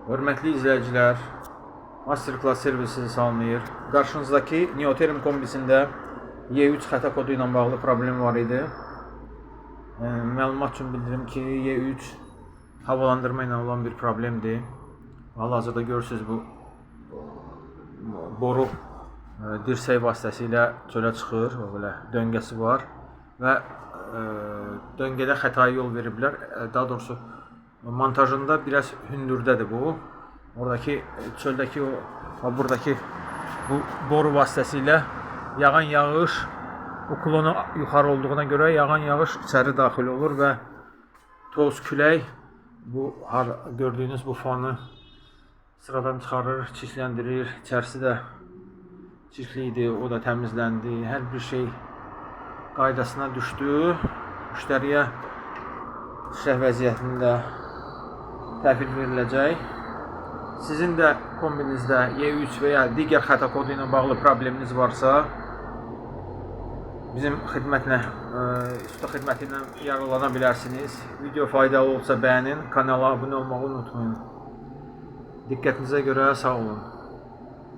Hörmətli izləyicilər, Masterclass servisi salamlayır. Qarşınızdakı Neoterm kombisində Y3 xəta kodu ilə bağlı problem var idi. Məlumat üçün bildirim ki, Y3 havalandırma ilə olan bir problemdir. Hal-hazırda görürsünüz bu boru dirsək vasitəsilə çölə çıxır, belə döngəsi var və döngədə xətaya yol veriblər. Daha doğrusu montajında biraz hündürdədir bu. Oradakı çöldəki buradakı bu boru vasitəsilə yağan yağış bu klonu yuxarı olduğuna görə yağan yağış içəri daxil olur və toz külək bu gördüyünüz bu fanı sıradan çıxarır, çirkləndirir. İçərisi də çirkli idi, o da təmizləndi. Hər bir şey qaydasına düşdü. Müştəriyə şərh vəziyyətində təhvil veriləcək. Sizin də kombinizdə Y3 və ya digər xəta kodu ilə bağlı probleminiz varsa, bizim usta xidməti ilə yararlana bilərsiniz. Video faydalı olsa bəyənin, kanala abunə olmağı unutmayın. Diqqətinizə görə sağ olun.